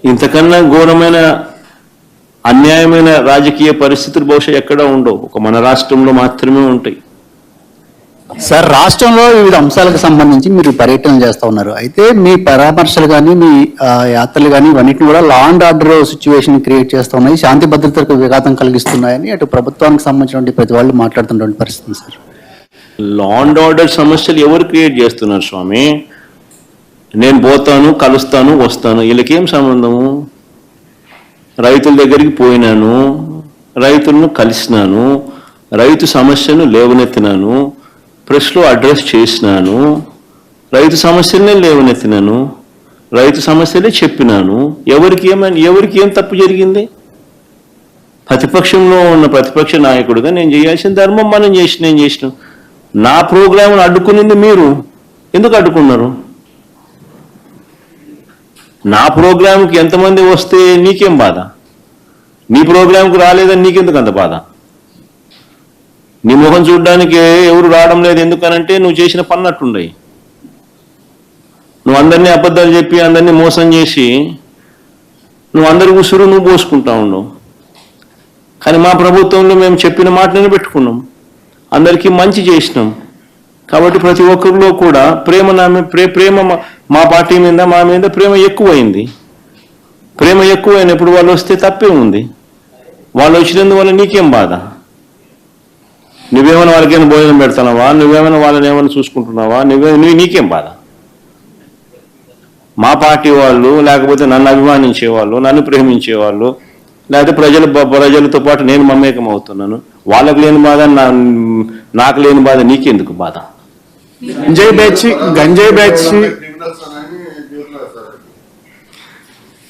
ఇంతకన్నా ఘోరమైన అన్యాయమైన రాజకీయ పరిస్థితులు బహుశా ఎక్కడా ఉండవు, ఒక మన రాష్ట్రంలో మాత్రమే ఉంటాయి. సార్, రాష్ట్రంలో వివిధ అంశాలకు సంబంధించి మీరు పర్యటన చేస్తూ ఉన్నారు. అయితే మీ పరామర్శలు కానీ మీ యాత్రలు కానీ ఇవన్నిటిని కూడా law and order situation create చేస్తూ ఉన్నాయి, శాంతి భద్రతలకు విఘాతం కలిగిస్తున్నాయని అటు ప్రభుత్వానికి సంబంధించిన ప్రతి వాళ్ళు మాట్లాడుతున్నటువంటి పరిస్థితి సార్. లా అండ్ ఆర్డర్ సమస్యలు ఎవరు క్రియేట్ చేస్తున్నారు స్వామి? నేను పోతాను, కలుస్తాను, వస్తాను, వీళ్ళకేం సంబంధము? రైతుల దగ్గరికి పోయినాను, రైతులను కలిసినాను, రైతు సమస్యను లేవనెత్తినాను, ప్రెస్లో అడ్రస్ చేసినాను, రైతు సమస్యలనే లేవనెత్తినాను, రైతు సమస్యలే చెప్పినాను. ఎవరికి ఏం తప్పు జరిగింది? ప్రతిపక్షంలో ఉన్న ప్రతిపక్ష నాయకుడిగా నేను చేయాల్సిన ధర్మం నేను చేసిన నా ప్రోగ్రాంను అడ్డుకునింది మీరు. ఎందుకు అడ్డుకున్నారు? నా ప్రోగ్రాంకి ఎంతమంది వస్తే నీకేం బాధ? నీ ప్రోగ్రాంకు రాలేదని నీకెందుకు అంత బాధ? నీ ముఖం చూడడానికి ఎవరు రావడం లేదు ఎందుకనంటే నువ్వు చేసిన పన్నట్టుండయి. నువ్వు అందరినీ అబద్ధాలు చెప్పి అందరినీ మోసం చేసి నువ్వు అందరి ఉసురు నువ్వు పోసుకుంటా ఉండవు. కానీ మా ప్రభుత్వంలో మేము చెప్పిన మాటలను పెట్టుకున్నాం, అందరికీ మంచి చేసినాం. కాబట్టి ప్రతి ఒక్కరిలో కూడా ప్రేమ మా పార్టీ మీద మా మీద ప్రేమ ఎక్కువైంది. ప్రేమ ఎక్కువైనప్పుడు వాళ్ళు వస్తే తప్పే ఉంది. వాళ్ళు వచ్చినందువల్ల నీకేం బాధ? నువ్వేమైనా వాళ్ళకైనా భోజనం పెడతానావా? నువ్వేమైనా వాళ్ళని ఏమైనా చూసుకుంటున్నావా? నీకేం బాధ? మా పార్టీ వాళ్ళు, లేకపోతే నన్ను అభిమానించేవాళ్ళు, నన్ను ప్రేమించేవాళ్ళు, లేకపోతే ప్రజలతో పాటు నేను మమేకం అవుతున్నాను, వాళ్ళకు లేని బాధ నాకు లేని బాధ నీకెందుకు బాధ? గంజాయి బ్యాచ్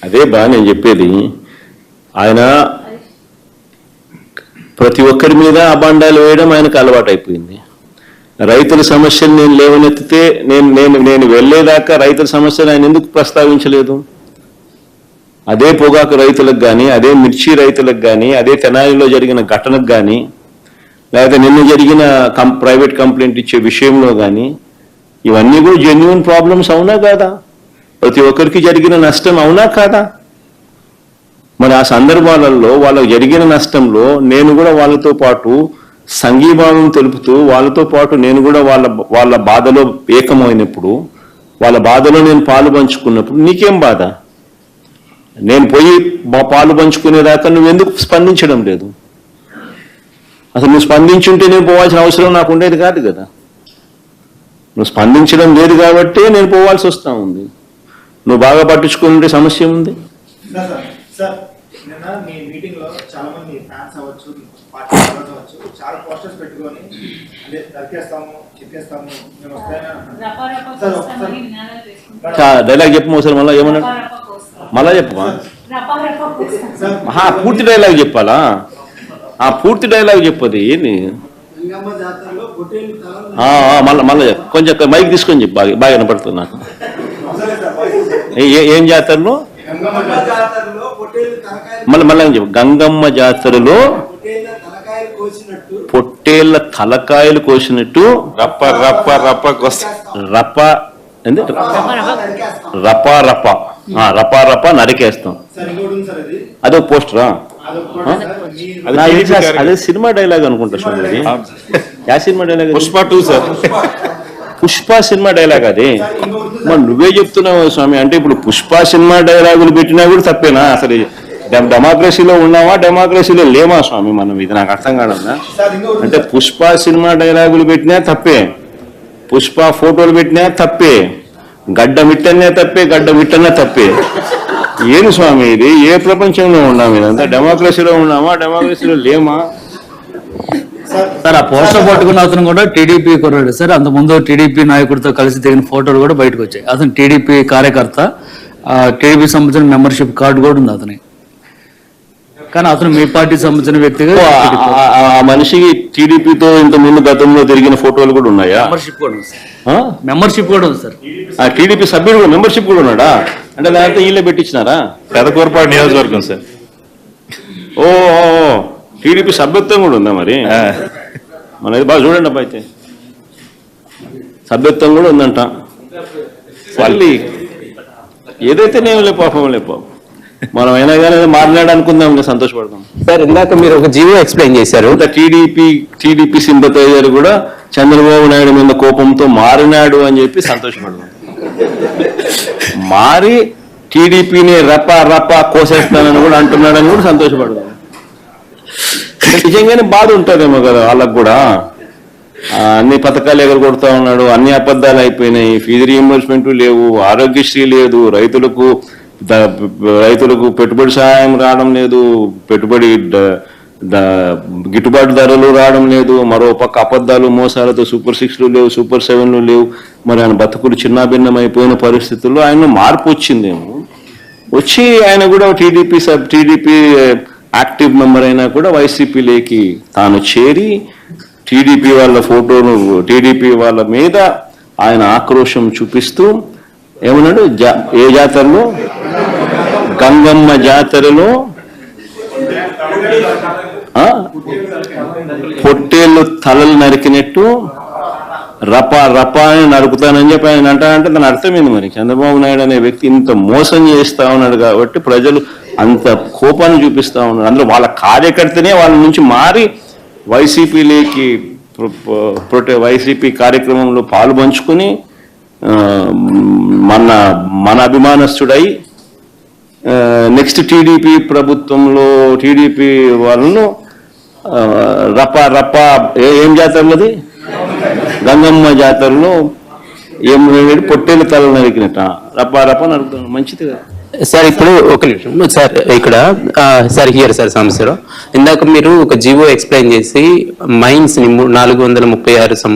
అదే నేను చెప్పేది. ఆయన ప్రతి ఒక్కరి మీద అబాండాలు వేయడం ఆయనకు అలవాటు అయిపోయింది. రైతుల సమస్యలు నేను లేవనెత్తితే నేను వెళ్ళేదాకా రైతుల సమస్యలు ఆయన ఎందుకు ప్రస్తావించలేదు? అదే పొగాకు రైతులకు కానీ, అదే మిర్చి రైతులకు కానీ, అదే తెనాలిలో జరిగిన ఘటనకు కానీ, లేకపోతే నిన్న జరిగిన ప్రైవేట్ కంప్లైంట్ ఇచ్చే విషయంలో కానీ, ఇవన్నీ కూడా జెన్యూన్ ప్రాబ్లమ్స్ అవునా కాదా? ప్రతి ఒక్కరికి జరిగిన నష్టం అవునా కాదా? మరి ఆ సందర్భాలలో వాళ్ళకు జరిగిన నష్టంలో నేను కూడా వాళ్ళతో పాటు సంఘీభావం తెలుపుతూ వాళ్ళతో పాటు నేను కూడా వాళ్ళ బాధలో ఏకమైనప్పుడు, వాళ్ళ బాధలో నేను పాలు పంచుకున్నప్పుడు నీకేం బాధ? నేను పోయి పాలు పంచుకునేదాకా నువ్వెందుకు స్పందించడం లేదు? అసలు నువ్వు స్పందించుంటే నేను పోవాల్సిన అవసరం నాకు ఉండేది కాదు కదా. నువ్వు స్పందించడం లేదు కాబట్టి నేను పోవాల్సి వస్తూ ఉంది. నువ్వు బాగా పట్టించుకుంటే సమస్య ఉంది. డైలాగ్ చెప్పు ఒకసారి, మళ్ళీ ఏమన్నా మళ్ళా చెప్పమా? పూర్తి డైలాగ్ చెప్పాలా? పూర్తి డైలాగ్ చెప్పది ఏంటి? మళ్ళీ కొంచెం మైక్ తీసుకొని చెప్పు, బాగా వినపడుతుంది నాకు. ఏం జాతరలో? మళ్ళీ చెప్పు. గంగమ్మ జాతరలో పొట్టేళ్ల తలకాయలు కోసినట్టు రప్ప నరికేస్తాం. అదో పోస్టరా? అదే సినిమా డైలాగ్ అనుకుంటా స్వామి. యా cinema dialogue? Pushpa 2 sir. Pushpa cinema dialogue అది. మరి నువ్వే చెప్తున్నావు స్వామి. అంటే ఇప్పుడు పుష్ప సినిమా డైలాగులు పెట్టినా కూడా తప్పేనా? అసలు డెమోక్రసీలో ఉన్నావా, డెమోక్రసీలో లేమా స్వామి మనం? ఇది నాకు అర్థం కాదన్నా. అంటే పుష్ప సినిమా డైలాగులు పెట్టినా తప్పే, పుష్ప ఫోటోలు పెట్టినా తప్పే, గడ్డ మిట్టనే తప్పే. ఏమి స్వామి ఇది? ఏ ప్రపంచంలో ఉన్నాము? ఇదంతా డెమోక్రసీలో ఉన్నామా, డెమోక్రసీలో లేమా? సార్, ఆ పోస్టర్ పట్టుకున్న అతను కూడా టీడీపీ కుర్రాడు సార్. అంతకుముందు టీడీపీ నాయకుడితో కలిసి దిగిన ఫోటోలు కూడా బయటకు వచ్చాయి. అతను టీడీపీ కార్యకర్త, టీడీపీ సంబంధించిన మెంబర్షిప్ కార్డు కూడా ఉంది అతని. కానీ అతను మీ పార్టీకి సంబంధించిన వ్యక్తిగా ఆ మనిషికి టీడీపీతో ఇంత ముందు గతంలో తిరిగిన ఫోటోలు కూడా ఉన్నాయా? మెంబర్షిప్ కూడా ఉంది సార్. ఆ టీడీపీ సభ్యుడు కూడా మెంబర్షిప్ కూడా ఉన్నాడా? అంటే దాంతో వీళ్ళే పెట్టించినారా? పెదకూరపాడు నియోజకవర్గం సార్. ఓ టీడీపీ సభ్యత్వం కూడా ఉందా? మరి మనది బాగా చూడండి అబ్బా. అయితే సభ్యత్వం కూడా ఉందంట. మళ్ళీ ఏదైతే నేను లేపాపం మనం అయినా కానీ మాట్లాడాలనుకుందాం ఇంకా సంతోషపడదాం. సార్ ఇందాక మీరు ఒక జీవో ఎక్స్ప్లెయిన్ చేశారు. అంత టీడీపీ సింపతైజర్ కూడా చంద్రబాబు నాయుడు మీద కోపంతో మారినాడు అని చెప్పి సంతోషపడదాం. మారి టీడీపీని రపా కోసేస్తానని కూడా అంటున్నాడని కూడా సంతోషపడదాం. నిజంగానే బాధ ఉంటుందేమో కదా వాళ్ళకు కూడా. అన్ని పథకాలు ఎగరగొడతా ఉన్నాడు, అన్ని అబద్ధాలు అయిపోయినాయి, ఫీజు రీయింబర్స్మెంట్ లేవు, ఆరోగ్యశ్రీ లేదు, రైతులకు పెట్టుబడి సహాయం రావడం లేదు, పెట్టుబడి గిట్టుబాటు ధరలు రావడం లేదు, మరో పక్క అబద్ధాలు మోసాలతో సూపర్ 6లు లేవు, సూపర్ 7లు లేవు. మరి ఆయన బతుకులు చిన్నాభిన్నం అయిపోయిన పరిస్థితుల్లో ఆయన మార్పు వచ్చిందేమో. వచ్చి ఆయన కూడా టీడీపీ యాక్టివ్ మెంబర్ అయినా కూడా వైసీపీలోకి తాను చేరి టీడీపీ వాళ్ళ ఫోటోను టీడీపీ వాళ్ళ మీద ఆయన ఆక్రోశం చూపిస్తూ ఏమన్నాడు, ఏ జాతరలో, గంగమ్మ జాతరలో పొట్టేళ్ళు తలలు నరికినట్టు రపా అని నరుకుతానని చెప్పి ఆయన అంటానంటే దాని అర్థమైంది. మరి చంద్రబాబు నాయుడు అనే వ్యక్తి ఇంత మోసం చేస్తా ఉన్నాడు కాబట్టి ప్రజలు అంత కోపాన్ని చూపిస్తా ఉన్నారు. అందులో వాళ్ళ కార్యకర్తనే వాళ్ళ నుంచి మారి వైసీపీలోకి వైసీపీ కార్యక్రమంలో పాలు పంచుకుని మన అభిమానస్తుడై నెక్స్ట్ టీడీపీ ప్రభుత్వంలో టీడీపీ వాళ్ళను రపా ఏం జాతరలది, గంగమ్మ జాతరలో పొట్టేలు తల నరికినట్ట రపా నరుకుతాను. మంచిది కదా సార్. ఇప్పుడు ఒక నిమిషం సార్, ఇక్కడ సార్ హియర్ సార్ సమస్యలో ఇందాక మీరు ఒక జీవో ఎక్స్ప్లెయిన్ చేసి మైన్స్ ని 436